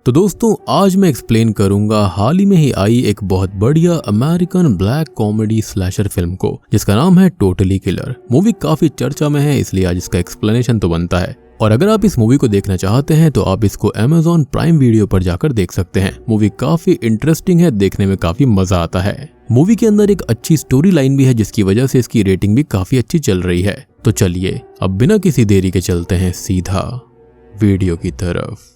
तो दोस्तों आज मैं एक्सप्लेन करूंगा हाल ही में ही आई एक बहुत बढ़िया American black comedy slasher film को जिसका नाम है टोटली किलर। मूवी काफी चर्चा में है इसलिए आज इसका एक्सप्लेनेशन तो बनता है। और अगर आप इस मूवी को देखना चाहते हैं तो आप इसको Amazon प्राइम वीडियो पर जाकर देख सकते हैं। मूवी काफी इंटरेस्टिंग है, देखने में काफी मजा आता है। मूवी के अंदर एक अच्छी स्टोरी लाइन भी है जिसकी वजह से इसकी रेटिंग भी काफी अच्छी चल रही है। तो चलिए अब बिना किसी देरी के चलते हैं सीधा वीडियो की तरफ।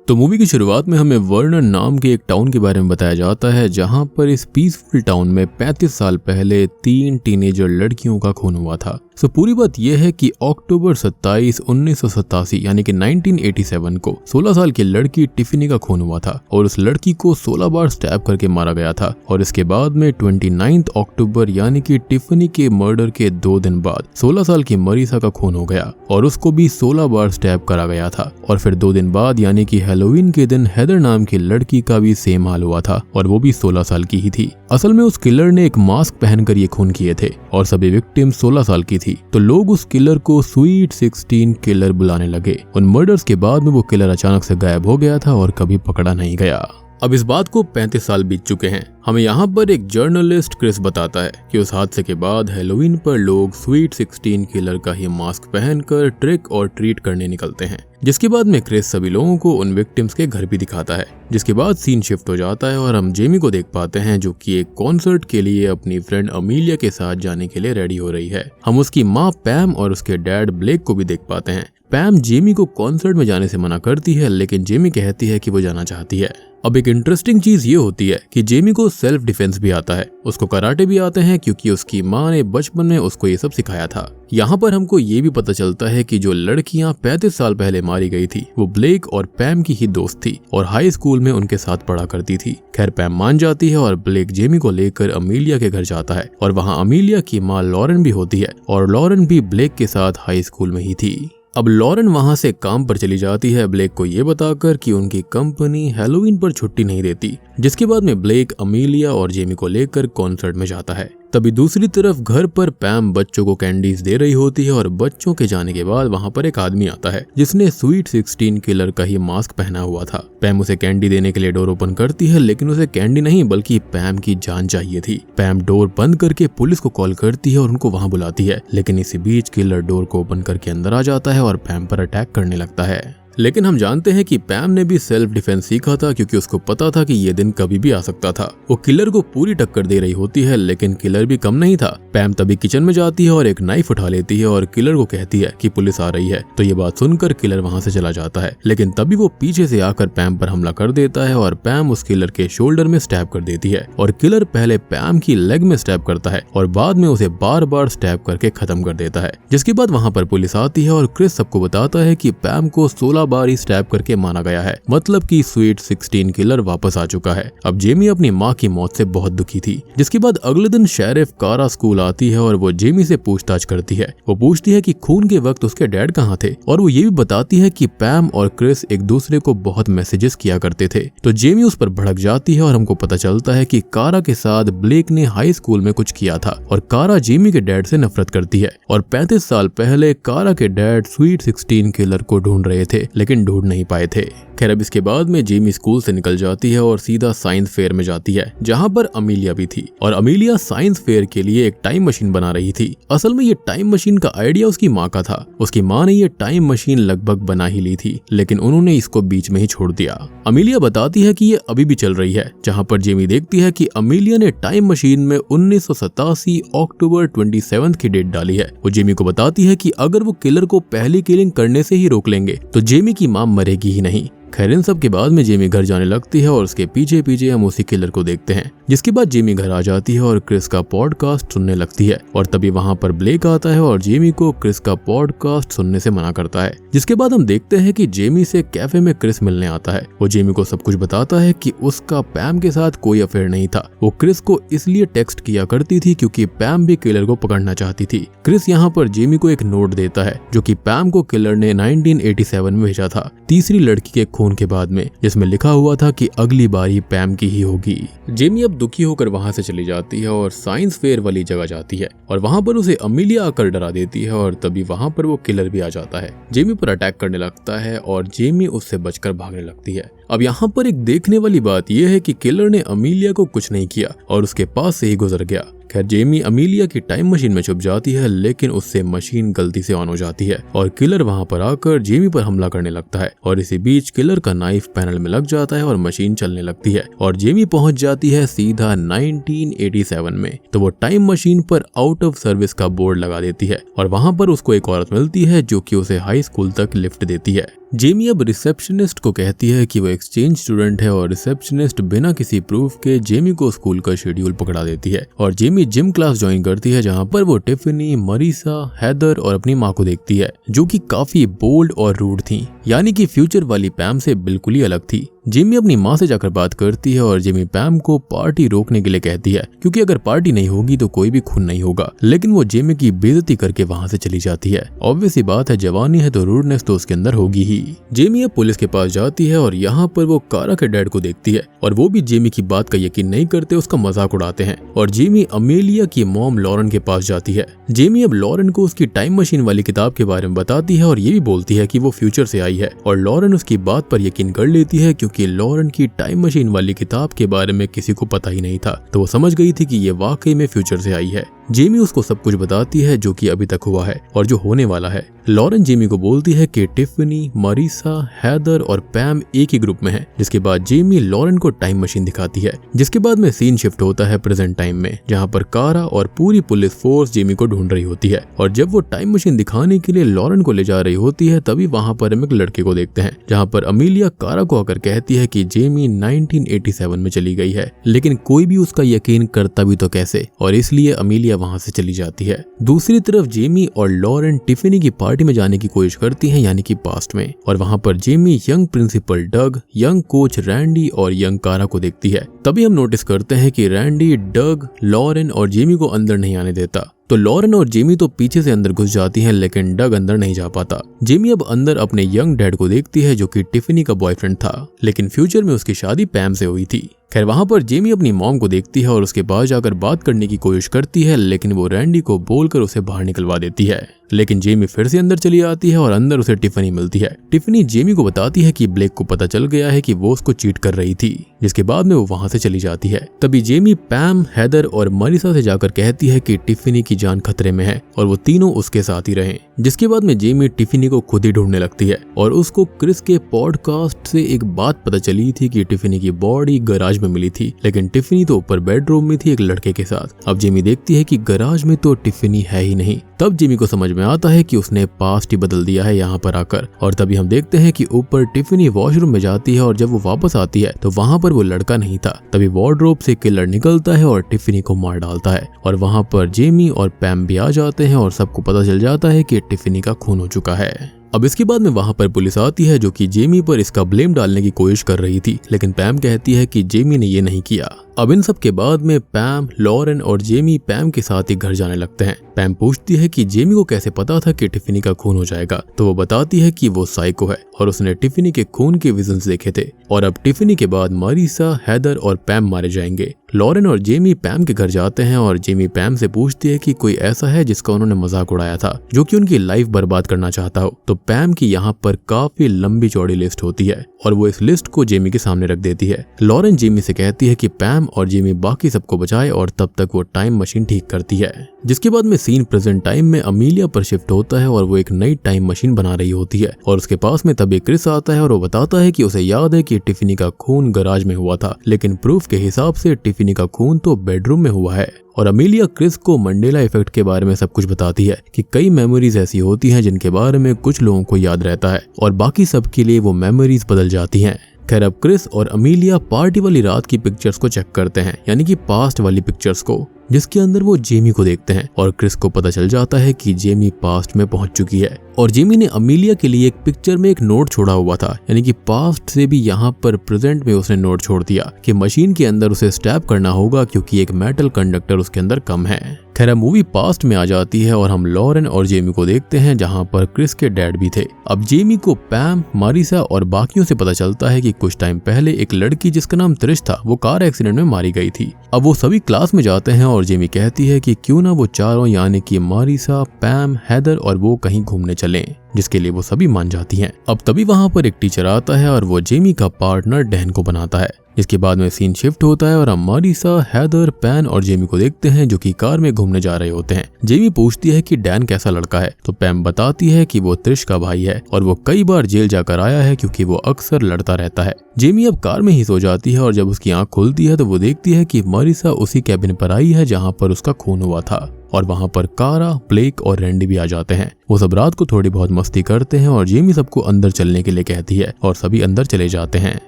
तो मूवी की शुरुआत में हमें वर्नर नाम के एक टाउन के बारे में बताया जाता है जहां पर इस पीसफुल टाउन में 35 साल पहले 3 टीनेजर लड़कियों का खून हुआ था। तो पूरी बात यह है कि अक्टूबर 27, 1987 यानी कि 1987 को 16 साल की लड़की टिफनी का खून हुआ था और उस लड़की को 16 बार स्टैब करके मारा गया था। और इसके बाद में 29 अक्टूबर यानी कि टिफनी के मर्डर के 2 दिन बाद 16 साल की मरीसा का खून हो गया और उसको भी 16 बार स्टैब करा गया था। और फिर 2 दिन बाद यानी कि हैलोवीन के दिन हेदर नाम की लड़की का भी सेम हाल हुआ था और वो भी 16 साल की ही थी। असल में उस किलर ने एक मास्क पहनकर ये खून किए थे और सभी विक्टिम 16 साल की थी। तो लोग उस किलर को स्वीट 16 किलर बुलाने लगे। उन मर्डर्स के बाद में वो किलर अचानक से गायब हो गया था और कभी पकड़ा नहीं गया। अब इस बात को 35 साल बीत चुके हैं। हमें यहाँ पर एक जर्नलिस्ट क्रिस बताता है कि उस हादसे के बाद हैलोवीन पर लोग स्वीट 16 किलर का ही मास्क पहनकर ट्रिक और ट्रीट करने निकलते हैं। जिसके बाद में क्रिस सभी लोगों को उन विक्टिम्स के घर भी दिखाता है। जिसके बाद सीन शिफ्ट हो जाता है और हम जेमी को देख पाते हैं जो कि एक कॉन्सर्ट के लिए अपनी फ्रेंड अमीलिया के साथ जाने के लिए रेडी हो रही है। हम उसकी माँ पैम और उसके डैड ब्लेक को भी देख पाते हैं। पैम जेमी को कॉन्सर्ट में जाने से मना करती है लेकिन जेमी कहती है कि वो जाना चाहती है। अब एक इंटरेस्टिंग चीज ये होती है कि जेमी को सेल्फ डिफेंस भी आता है, उसको कराटे भी आते हैं क्योंकि उसकी माँ ने बचपन में उसको ये सब सिखाया था। यहाँ पर हमको ये भी पता चलता है कि जो लड़कियां 35 साल पहले मारी गई थी वो ब्लेक और पैम की ही दोस्त थी और हाई स्कूल में उनके साथ पढ़ा करती थी। खैर पैम मान जाती है और ब्लेक जेमी को लेकर अमीलिया के घर जाता है और वहाँ अमीलिया की माँ लॉरेन भी होती है और लॉरेन भी ब्लेक के साथ हाई स्कूल में ही थी। अब लॉरेन वहां से काम पर चली जाती है ब्लेक को ये बताकर कि उनकी कंपनी हैलोवीन पर छुट्टी नहीं देती। जिसके बाद में ब्लेक अमीलिया और जेमी को लेकर कॉन्सर्ट में जाता है। तभी दूसरी तरफ घर पर पैम बच्चों को कैंडीज दे रही होती है और बच्चों के जाने के बाद वहां पर एक आदमी आता है जिसने स्वीट 16 किलर का ही मास्क पहना हुआ था। पैम उसे कैंडी देने के लिए डोर ओपन करती है लेकिन उसे कैंडी नहीं बल्कि पैम की जान चाहिए थी। पैम डोर बंद करके पुलिस को कॉल करती है और उनको वहां बुलाती है लेकिन इसी बीच किलर डोर को ओपन करके अंदर आ जाता है और पैम पर अटैक करने लगता है। लेकिन हम जानते हैं कि पैम ने भी सेल्फ डिफेंस सीखा था क्योंकि उसको पता था कि ये दिन कभी भी आ सकता था। वो किलर को पूरी टक्कर दे रही होती है लेकिन किलर भी कम नहीं था। पैम तभी किचन में जाती है और एक नाइफ उठा लेती है और किलर को कहती है कि पुलिस आ रही है। तो ये बात सुनकर किलर वहां से चला जाता है लेकिन तभी वो पीछे से आकर पैम पर हमला कर देता है और पैम उस किलर के शोल्डर में स्टैब कर देती है और किलर पहले पैम की लेग में स्टैब करता है और बाद में उसे बार बार स्टैब करके खत्म कर देता है। जिसके बाद वहां पर पुलिस आती है और क्रिस सबको बताता है कि पैम को 16 बार ही स्टैब करके मारा गया है, मतलब कि स्वीट 16 किलर वापस आ चुका है। अब जेमी अपनी माँ की मौत से बहुत दुखी थी। जिसके बाद अगले दिन शेरिफ कारा स्कूल आती है और वो जेमी से पूछताछ करती है। वो पूछती है कि खून के वक्त उसके डैड कहाँ थे और वो ये भी बताती है कि पैम और क्रिस एक दूसरे को बहुत मैसेजेस किया करते थे। तो जेमी उस पर भड़क जाती है और हमको पता चलता है कि कारा के साथ ब्लेक ने हाई स्कूल में कुछ किया था और कारा जेमी के डैड से नफरत करती है। और 35 साल पहले कारा के डैड स्वीट 16 किलर को ढूंढ रहे थे लेकिन ढूंढ नहीं पाए थे। खैर अब इसके बाद में जेमी स्कूल से निकल जाती है और सीधा साइंस फेयर में जाती है जहां पर अमीलिया भी थी और अमीलिया साइंस फेयर के लिए एक टाइम मशीन बना रही थी। असल में ये टाइम मशीन का आइडिया उसकी माँ का था। उसकी माँ ने ये टाइम मशीन लगभग बना ही ली थी लेकिन उन्होंने इसको बीच में ही छोड़ दिया। अमीलिया बताती है कि ये अभी भी चल रही है जहां पर जेमी देखती है कि अमीलिया ने टाइम मशीन में 1987 अक्टूबर 27 की डेट डाली है। वो जेमी को बताती है कि अगर वो किलर को पहली किलिंग करने से ही रोक लेंगे तो जेमी की माँ मरेगी ही नहीं। खैर इन सब के बाद में जेमी घर जाने लगती है और उसके पीछे पीछे हम उसी किलर को देखते हैं। जिसके बाद जेमी घर आ जाती है और क्रिस का पॉडकास्ट सुनने लगती है और तभी वहां पर ब्लेक आता है और जेमी को क्रिस का पॉडकास्ट सुनने से मना करता है। जिसके बाद हम देखते हैं कि जेमी से कैफे में क्रिस मिलने आता है। वो जेमी को सब कुछ बताता है कि उसका पैम के साथ कोई अफेयर नहीं था। वो क्रिस को इसलिए टेक्स्ट किया करती थी क्योंकि पैम भी किलर को पकड़ना चाहती थी। क्रिस यहाँ पर जेमी को एक नोट देता है जो कि पैम को किलर ने 1987 में भेजा था तीसरी लड़की के फोन के बाद में, जिसमें लिखा हुआ था कि अगली बारी पैम की ही होगी। जेमी अब दुखी होकर वहां से चली जाती है और साइंस फेयर वाली जगह जाती है और वहां पर उसे अमीलिया आकर डरा देती है और तभी वहां पर वो किलर भी आ जाता है। जेमी पर अटैक करने लगता है और जेमी उससे बचकर भागने लगती है। अब यहाँ पर एक देखने वाली बात यह है कि किलर ने अमीलिया को कुछ नहीं किया और उसके पास से ही गुजर गया। खैर जेमी अमीलिया की टाइम मशीन में छुप जाती है, लेकिन उससे मशीन गलती से ऑन हो जाती है और किलर वहां पर आकर जेमी पर हमला करने लगता है और इसी बीच किलर का नाइफ पैनल में लग जाता है और मशीन चलने लगती है और जेमी पहुंच जाती है सीधा 1987 में। तो वो टाइम मशीन पर आउट ऑफ सर्विस का बोर्ड लगा देती है और वहां पर उसको एक औरत मिलती है जो कि उसे हाई स्कूल तक लिफ्ट देती है। जेमी अब रिसेप्शनिस्ट को कहती है कि वो एक्सचेंज स्टूडेंट है और रिसेप्शनिस्ट बिना किसी प्रूफ के जेमी को स्कूल का शेड्यूल पकड़ा देती है और जेमी जिम क्लास ज्वाइन करती है जहां पर वो टिफनी, मरीसा, हैदर और अपनी माँ को देखती है जो कि काफी बोल्ड और रूड थी, यानी कि फ्यूचर वाली पैम से बिल्कुल ही अलग थी। जेमी अपनी माँ से जाकर बात करती है और जेमी पैम को पार्टी रोकने के लिए कहती है क्योंकि अगर पार्टी नहीं होगी तो कोई भी खून नहीं होगा, लेकिन वो जेमी की बेइज्जती करके वहां से चली जाती है। ऑब्वियस सी बात है, जवानी है तो रूडनेस तो उसके अंदर होगी ही। जेमी अब पुलिस के पास जाती है और यहाँ पर वो कारा के डैड को देखती है और वो भी जेमी की बात का यकीन नहीं करते, उसका मजाक उड़ाते हैं और जेमी अमेलिया की मॉम लॉरेन के पास जाती है। जेमी अब लॉरेन को उसकी टाइम मशीन वाली किताब के बारे में बताती है और ये भी बोलती है कि वो फ्यूचर से आई है और लॉरेन उसकी बात पर यकीन कर लेती है क्योंकि लॉरेन की टाइम मशीन वाली किताब के बारे में किसी को पता ही नहीं था, तो वो समझ गई थी कि ये वाकई में फ्यूचर से आई है। जेमी उसको सब कुछ बताती है जो कि अभी तक हुआ है और जो होने वाला है। लॉरेन जेमी को बोलती है कि टिफनी, मरीसा, हैदर और पैम एक ही ग्रुप में है, जिसके बाद जेमी लॉरेन को टाइम मशीन दिखाती है, जिसके बाद में सीन शिफ्ट होता है प्रेजेंट टाइम में जहां पर कारा और पूरी पुलिस फोर्स जेमी को ढूंढ रही होती है और जब वो टाइम मशीन दिखाने के लिए लॉरेन को ले जा रही होती है तभी वहां पर हम एक लड़के को देखते हैं जहां पर अमीलिया कारा को आकर कहती है कि जेमी 1987 में चली गई है, लेकिन कोई भी उसका यकीन करता भी तो कैसे, और इसलिए अमीलिया वहां से चली जाती है। दूसरी तरफ जेमी और लॉरेन टिफनी की पार्टी में जाने की कोशिश करती हैं, यानी कि पास्ट में, और वहां पर जेमी यंग प्रिंसिपल डग, यंग कोच रैंडी और यंग कारा को देखती है। तभी हम नोटिस करते हैं कि रैंडी डग, लॉरेन और जेमी को अंदर नहीं आने देता, तो लॉरेन और जेमी तो पीछे से अंदर घुस जाती हैं, लेकिन डग अंदर नहीं जा पाता। जेमी अब अंदर अपने यंग डैड को देखती है जो कि टिफनी का बॉयफ्रेंड था, लेकिन फ्यूचर में उसकी शादी पैम से हुई थी। खैर वहां पर जेमी अपनी मॉम को देखती है और उसके पास जाकर बात करने की कोशिश करती है, लेकिन वो रैंडी को बोलकर उसे बाहर निकलवा देती है। लेकिन जेमी फिर से अंदर चली आती है और अंदर उसे टिफनी मिलती है। टिफनी जेमी को बताती है कि ब्लेक को पता चल गया है कि वो उसको चीट कर रही थी, जिसके बाद में वो वहां से चली जाती है। तभी जेमी पैम, हैदर और मरीसा से जाकर कहती है कि टिफनी की जान खतरे में है और वो तीनों उसके साथ ही रहें। जिसके बाद में जेमी टिफनी को खुद ही ढूंढने लगती है और उसको क्रिस के पॉडकास्ट से एक बात पता चली थी कि टिफनी की बॉडी गराज में मिली थी, लेकिन टिफनी तो ऊपर बेडरूम में थी एक लड़के के साथ। अब जेमी देखती है कि गराज में तो टिफनी है ही नहीं। तब जेमी को समझ में आता है कि उसने पास्ट ही बदल दिया है यहाँ पर आकर, और तभी हम देखते हैं कि ऊपर टिफनी वॉशरूम में जाती है और जब वो वापस आती है तो वहां पर वो लड़का नहीं था। तभी वार्डरोब से किलर निकलता है और टिफनी को मार डालता है और वहां पर जेमी और पैम भी आ जाते हैं और सबको पता चल जाता है कि टिफनी का खून हो चुका है। अब इसके बाद में वहां पर पुलिस आती है जो कि जेमी पर इसका ब्लेम डालने की कोशिश कर रही थी, लेकिन पैम कहती है कि जेमी ने ये नहीं किया। अब इन सब के बाद में पैम, लॉरेन और जेमी पैम के साथ ही घर जाने लगते हैं। पैम पूछती है कि जेमी को कैसे पता था कि टिफनी का खून हो जाएगा, तो वो बताती है कि वो साइको है और उसने टिफनी के खून के विजन्स देखे थे और अब टिफनी के बाद मरीसा, हैदर और पैम मारे जाएंगे। लॉरेन और जेमी पैम के घर जाते हैं और जेमी पैम से पूछती है कि कोई ऐसा है जिसका उन्होंने मजाक उड़ाया था, जो कि उनकी लाइफ बर्बाद करना चाहता हो। तो पैम की यहाँ पर काफी लंबी चौड़ी लिस्ट होती है और वो इस लिस्ट को जेमी के सामने रख देती है। लॉरेन जेमी से कहती है कि पैम और जेमी बाकी सबको बचाए और तब तक वो टाइम मशीन ठीक करती है। जिसके बाद में सीन प्रेजेंट टाइम में अमीलिया पर शिफ्ट होता है और वो एक नई टाइम मशीन बना रही होती है और उसके पास में तभी क्रिस आता है और वो बताता है कि उसे याद है कि टिफनी का खून गराज में हुआ था, लेकिन प्रूफ के हिसाब से टिफनी का खून तो बेडरूम में हुआ है। और अमीलिया क्रिस को मंडेला इफेक्ट के बारे में सब कुछ बताती है कि कई मेमोरीज ऐसी होती हैं जिनके बारे में कुछ लोगों को याद रहता है और बाकी सबके लिए वो मेमोरीज बदल जाती हैं। खैर अब क्रिस और अमीलिया पार्टी वाली रात की पिक्चर्स को चेक करते हैं, यानी कि पास्ट वाली पिक्चर्स को, जिसके अंदर वो जेमी को देखते हैं और क्रिस को पता चल जाता है कि जेमी पास्ट में पहुंच चुकी है और जेमी ने अमीलिया के लिए एक पिक्चर में एक नोट छोड़ा हुआ था, यानी कि पास्ट से भी यहाँ पर प्रेजेंट में उसने नोट छोड़ दिया कि मशीन के अंदर उसे स्टैप करना होगा क्योंकि एक मेटल कंडक्टर उसके अंदर कम है। खैर अब मूवी पास्ट में आ जाती है और हम लॉरेन और जेमी को देखते हैं जहाँ पर क्रिस के डैड भी थे। अब जेमी को पैम, मारिसा और बाकियों से पता चलता है कि कुछ टाइम पहले एक लड़की जिसका नाम त्रिश था वो कार एक्सीडेंट में मारी गई थी। अब वो सभी क्लास में जाते हैं और जेमी कहती है कि क्यों ना वो चारों यानी कि मारिसा, पैम, हैदर और वो कहीं घूमने चलें, जिसके लिए वो सभी मान जाती हैं। अब तभी वहां पर एक टीचर आता है और वो जेमी का पार्टनर डैन को बनाता है। इसके बाद में सीन शिफ्ट होता है और हम मारिसा, हैदर, पैन और जेमी को देखते हैं जो कि कार में घूमने जा रहे होते हैं। जेमी पूछती है कि डैन कैसा लड़का है, तो पैम बताती है कि वो त्रिश का भाई है और वो कई बार जेल जाकर आया है क्योंकि वो अक्सर लड़ता रहता है। जेमी अब कार में ही सो जाती है और जब उसकी आंख खुलती है तो वो देखती है कि मारिसा उसी कैबिन पर आई है जहाँ पर उसका खून हुआ था और वहाँ पर कारा, ब्लेक और रैंडी भी आ जाते हैं। वो सब रात को थोड़ी बहुत मस्ती करते हैं और जेमी सबको अंदर चलने के लिए कहती है और सभी अंदर चले जाते हैं,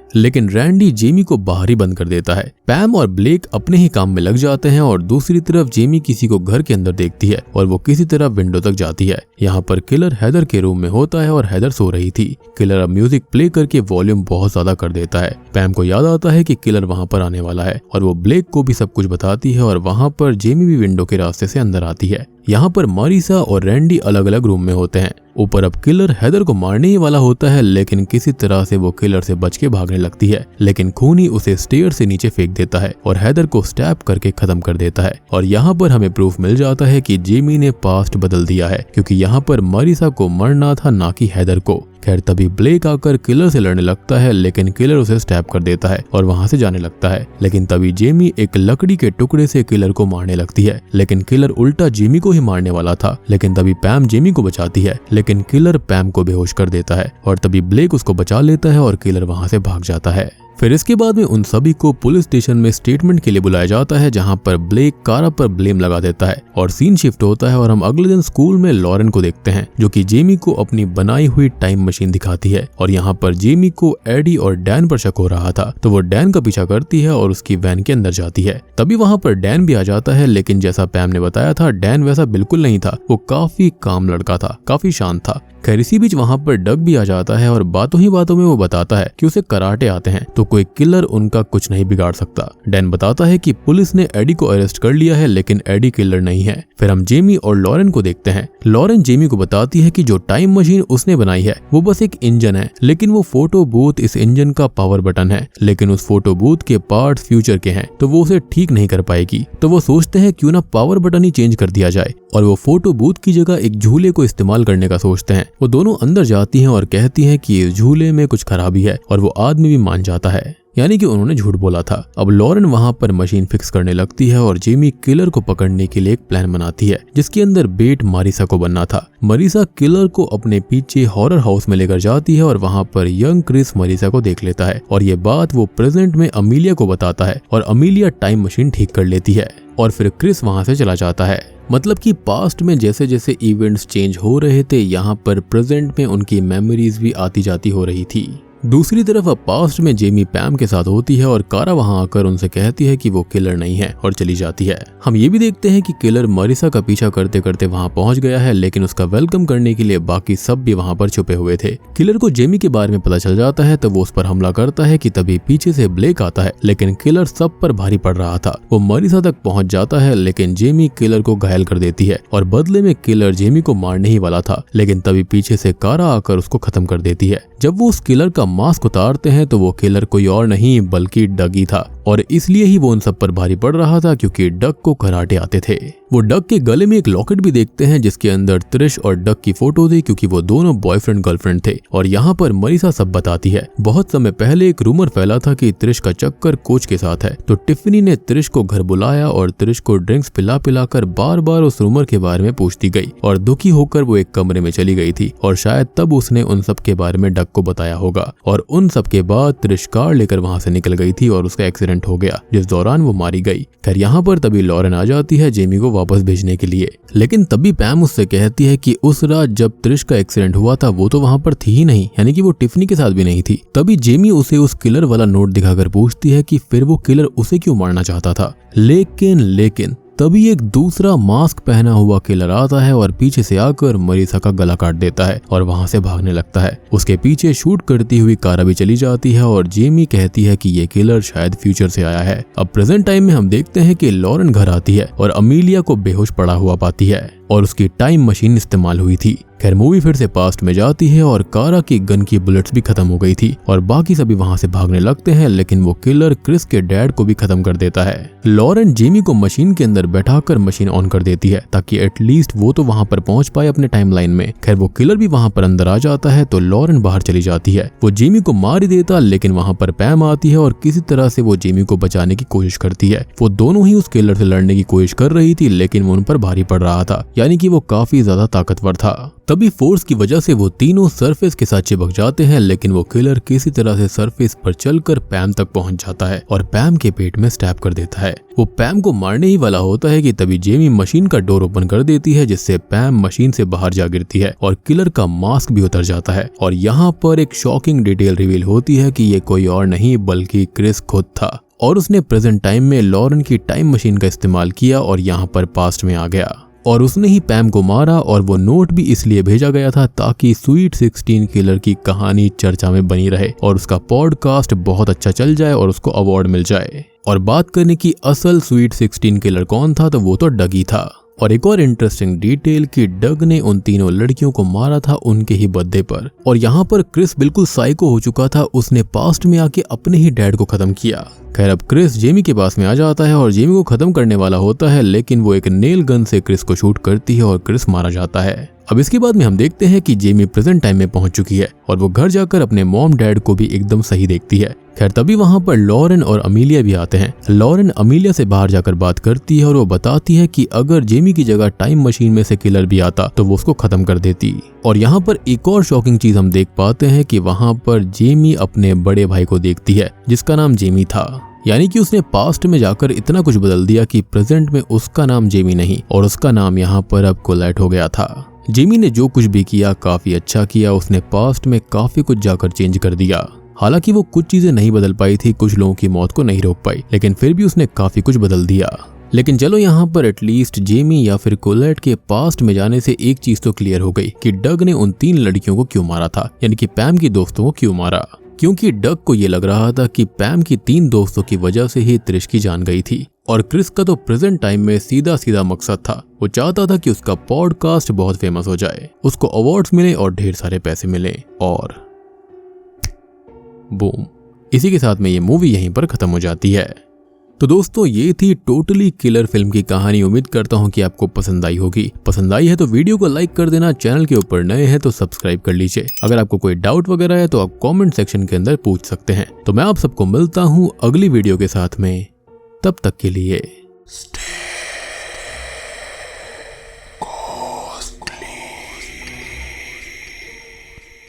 लेकिन रैंडी जेमी को बाहर ही बंद कर देता है। पैम और ब्लेक अपने ही काम में लग जाते हैं और दूसरी तरफ जेमी किसी को घर के अंदर देखती है और वो किसी तरह विंडो तक जाती है। यहाँ पर किलर हैदर के रूम में होता है और हैदर सो रही थी। किलर अब म्यूजिक प्ले करके वॉल्यूम बहुत ज्यादा कर देता है। पैम को याद आता है कि किलर वहाँ पर आने वाला है और वो ब्लेक को भी सब कुछ बताती है और वहाँ पर जेमी भी विंडो के रास्ते से अंदर आती है। यहाँ पर मारिसा और रैंडी अलग अलग रूम में होते हैं। ऊपर अब किलर हैदर को मारने ही वाला होता है, लेकिन किसी तरह से वो किलर से बच के भागने लगती है, लेकिन खूनी उसे स्टेयर से नीचे फेंक देता है और हैदर को स्टैप करके खत्म कर देता है। और यहाँ पर हमें प्रूफ मिल जाता है कि जेमी ने पास्ट बदल दिया है, क्योंकि यहाँ पर मारिसा को मरना था ना कि हैदर को। खैर तभी ब्लेक आकर किलर से लड़ने लगता है, लेकिन किलर उसे स्टैप कर देता है और वहां से जाने लगता है। लेकिन तभी जेमी एक लकड़ी के टुकड़े से किलर को मारने लगती है, लेकिन किलर उल्टा जेमी को ही मारने वाला था। लेकिन तभी पैम जेमी को बचाती है, लेकिन किलर पैम को बेहोश कर देता है और तभी ब्लेक उसको बचा लेता है और किलर वहां से भाग जाता है। फिर इसके बाद में उन सभी को पुलिस स्टेशन में स्टेटमेंट के लिए बुलाया जाता है, जहां पर ब्लेक कारा पर ब्लेम लगा देता है और सीन शिफ्ट होता है और हम अगले दिन स्कूल में लॉरेन को देखते हैं जो कि जेमी को अपनी बनाई हुई टाइम मशीन दिखाती है। और यहाँ पर जेमी को एडी और डैन पर शक हो रहा था, तो वो डैन का पीछा करती है और उसकी वैन के अंदर जाती है। तभी वहां पर डैन भी आ जाता है, लेकिन जैसा पैम ने बताया था डैन वैसा बिल्कुल नहीं था। वो काफी काम लड़का था, काफी शांत था। खैर इसी बीच वहां पर डग भी आ जाता है और बातों ही बातों में वो बताता है कि उसे कराटे आते हैं, तो कोई किलर उनका कुछ नहीं बिगाड़ सकता। डैन बताता है कि पुलिस ने एडी को अरेस्ट कर लिया है, लेकिन एडी किलर नहीं है। फिर हम जेमी और लॉरेन को देखते हैं। लॉरेन जेमी को बताती है कि जो टाइम मशीन उसने बनाई है वो बस एक इंजन है, लेकिन वो फोटो बूथ इस इंजन का पावर बटन है, लेकिन उस फोटो बूथ के पार्ट्स फ्यूचर के हैं, तो वो उसे ठीक नहीं कर पाएगी। तो वो सोचते हैं क्यों ना पावर बटन ही चेंज कर दिया जाए, और वो फोटो बूथ की जगह एक झूले को इस्तेमाल करने का सोचते हैं। वो दोनों अंदर जाती हैं और कहती हैं कि इस झूले में कुछ खराबी है, और वो आदमी भी मान जाता है, यानी कि उन्होंने झूठ बोला था। अब लॉरेन वहां पर मशीन फिक्स करने लगती है और जेमी किलर को पकड़ने के लिए एक प्लान बनाती है, जिसके अंदर बेट मारिसा को बनना था। मारिसा किलर को अपने पीछे हॉरर हाउस में लेकर जाती है और वहां पर यंग क्रिस मारिसा को देख लेता है, और ये बात वो प्रेजेंट में अमीलिया को बताता है और अमीलिया टाइम मशीन ठीक कर लेती है और फिर क्रिस वहां से चला जाता है। मतलब कि पास्ट में जैसे जैसे इवेंट्स चेंज हो रहे थे, यहाँ पर प्रेजेंट में उनकी मेमोरीज भी आती जाती हो रही थी। दूसरी तरफ अब पास्ट में जेमी पैम के साथ होती है और कारा वहां आकर उनसे कहती है कि वो किलर नहीं है और चली जाती है। हम ये भी देखते हैं कि किलर मारिसा का पीछा करते करते वहां पहुंच गया है, लेकिन उसका वेलकम करने के लिए बाकी सब भी वहां पर छुपे हुए थे। किलर को जेमी के बारे में पता चल जाता है, तो वो उस पर हमला करता है कि तभी पीछे से ब्लेक आता है, लेकिन किलर सब पर भारी पड़ रहा था। वो मारिसा तक पहुंच जाता है, लेकिन जेमी किलर को घायल कर देती है और बदले में किलर जेमी को मारने ही वाला था, लेकिन तभी पीछे से कारा आकर उसको खत्म कर देती है। जब वो उस किलर का मास्क उतारते हैं तो वो किलर कोई और नहीं बल्कि डग ही था, और इसलिए ही वो उन सब पर भारी पड़ रहा था क्योंकि डग को कराटे आते थे। वो डग के गले में एक लॉकेट भी देखते हैं जिसके अंदर त्रिश और डग की फोटो थी, क्योंकि वो दोनों बॉयफ्रेंड गर्लफ्रेंड थे। और यहाँ पर मारिसा सब बताती है। बहुत समय पहले एक रूमर फैला था कि त्रिश का चक्कर कोच के साथ है, तो टिफनी ने त्रिश को घर बुलाया और त्रिश को ड्रिंक्स पिला पिला कर बार बार उस रूमर के बारे में पूछती गई, और दुखी होकर वो एक कमरे में चली गई थी, और शायद तब उसने उन सब के बारे में डग को बताया होगा। और उन सब के बाद त्रिश कार लेकर वहां से निकल गई थी और उसका एक्सीडेंट हो गया, जिस दौरान वो मारी गई। खैर यहाँ पर तभी लॉरेन आ जाती है जेमी को वापस भेजने के लिए, लेकिन तभी पैम उससे कहती है कि उस रात जब त्रिश का एक्सीडेंट हुआ था वो तो वहां पर थी ही नहीं, यानी कि वो टिफनी के साथ भी नहीं थी। तभी जेमी उसे उस किलर वाला नोट दिखाकर पूछती है कि फिर वो किलर उसे क्यों मारना चाहता था। लेकिन तभी एक दूसरा मास्क पहना हुआ किलर आता है और पीछे से आकर मरीसा का गला काट देता है और वहां से भागने लगता है। उसके पीछे शूट करती हुई कारा भी चली जाती है और जेमी कहती है कि ये किलर शायद फ्यूचर से आया है। अब प्रेजेंट टाइम में हम देखते हैं कि लॉरेन घर आती है और अमीलिया को बेहोश पड़ा हुआ पाती है और उसकी टाइम मशीन इस्तेमाल हुई थी। खैर मूवी फिर से पास्ट में जाती है और कारा की गन की बुलेट्स भी खत्म हो गई थी और बाकी सभी वहां से भागने लगते हैं, लेकिन वो किलर क्रिस के डैड को भी खत्म कर देता है। लॉरेन जेमी को मशीन के अंदर बैठाकर मशीन ऑन कर देती है ताकि एटलीस्ट वो तो वहां पर पहुंच पाए अपने टाइमलाइन में। खैर वो किलर भी वहां पर अंदर आ जाता है तो लॉरेन बाहर चली जाती है। वो जेमी को मार ही देता, लेकिन वहां पर पैम आती है और किसी तरह से वो जेमी को बचाने की कोशिश करती है। वो दोनों ही उस किलर से लड़ने की कोशिश कर रही थी, लेकिन वो उन पर भारी पड़ रहा था, यानी कि वो काफी ज्यादा ताकतवर था। तभी फोर्स की वजह से वो तीनों सरफेस के साथ चिपक जाते हैं, लेकिन वो किलर किसी तरह से सरफेस पर चलकर पैम तक पहुंच जाता है और पैम के पेट में स्टैब कर देता है। वो पैम को मारने ही वाला होता है कि तभी जेमी मशीन का डोर ओपन कर देती है, जिससे पैम मशीन से बाहर जा गिरती है और किलर का मास्क भी उतर जाता है। और यहाँ पर एक शॉकिंग डिटेल रिवील होती है कि ये कोई और नहीं बल्कि क्रिस खुद था और उसने प्रेजेंट टाइम में लॉरेन की टाइम मशीन का इस्तेमाल किया और यहाँ पर पास्ट में आ गया और उसने ही पैम को मारा। और वो नोट भी इसलिए भेजा गया था ताकि स्वीट 16 किलर की कहानी चर्चा में बनी रहे और उसका पॉडकास्ट बहुत अच्छा चल जाए और उसको अवार्ड मिल जाए। और बात करने की असल स्वीट 16 किलर कौन था, तो वो तो डग ही था। और एक और इंटरेस्टिंग डिटेल कि डग ने उन तीनों लड़कियों को मारा था उनके ही बर्थडे पर। और यहाँ पर क्रिस बिल्कुल साइको हो चुका था, उसने पास्ट में आके अपने ही डैड को खत्म किया। खैर अब क्रिस जेमी के पास में आ जाता है और जेमी को खत्म करने वाला होता है, लेकिन वो एक नेल गन से क्रिस को शूट करती है और क्रिस मारा जाता है। अब इसके बाद में हम देखते हैं कि जेमी प्रेजेंट टाइम में पहुंच चुकी है और वो घर जाकर अपने मॉम डैड को भी एकदम सही देखती है। खैर तभी वहां पर लॉरेन और अमीलिया भी आते हैं। लॉरेन अमीलिया से बाहर जाकर बात करती है और वो बताती है कि अगर जेमी की जगह टाइम मशीन में से किलर भी आता तो वो उसको खत्म कर देती। और यहाँ पर एक और शॉकिंग चीज हम देख पाते हैं कि वहां पर जेमी अपने बड़े भाई को देखती है जिसका नाम जेमी था, यानी कि उसने पास्ट में जाकर इतना कुछ बदल दिया कि प्रेजेंट में उसका नाम जेमी नहीं और उसका नाम यहाँ पर अब कोलैट हो गया था। जेमी ने जो कुछ भी किया काफी अच्छा किया, उसने पास्ट में काफी कुछ जाकर चेंज कर दिया। हालांकि वो कुछ चीजें नहीं बदल पाई थी, कुछ लोगों की मौत को नहीं रोक पाई, लेकिन फिर भी उसने काफी कुछ बदल दिया। लेकिन चलो यहाँ पर एटलीस्ट जेमी या फिर कोलैट के पास्ट में जाने से एक चीज तो क्लियर हो गई कि डग ने उन 3 लड़कियों को क्यों मारा था, यानी कि पैम की दोस्तों को क्यों मारा। क्योंकि डग को ये लग रहा था कि पैम की 3 दोस्तों की वजह से ही त्रिश की जान गई थी और क्रिस का तो प्रेजेंट टाइम में सीधा सीधा मकसद था, वो चाहता था कि उसका पॉडकास्ट बहुत फेमस हो जाए, उसको अवार्ड्स मिले और ढेर सारे पैसे मिले। और बूम, इसी के साथ में ये मूवी यहीं पर खत्म हो जाती है। तो दोस्तों ये थी टोटली किलर फिल्म की कहानी। उम्मीद करता हूँ कि आपको पसंद आई होगी। पसंद आई है तो वीडियो को लाइक कर देना, चैनल के ऊपर नए हैं तो सब्सक्राइब कर लीजिए। अगर आपको कोई डाउट वगैरह है तो आप कमेंट सेक्शन के अंदर पूछ सकते हैं। तो मैं आप सबको मिलता हूँ अगली वीडियो के साथ में, तब तक के लिए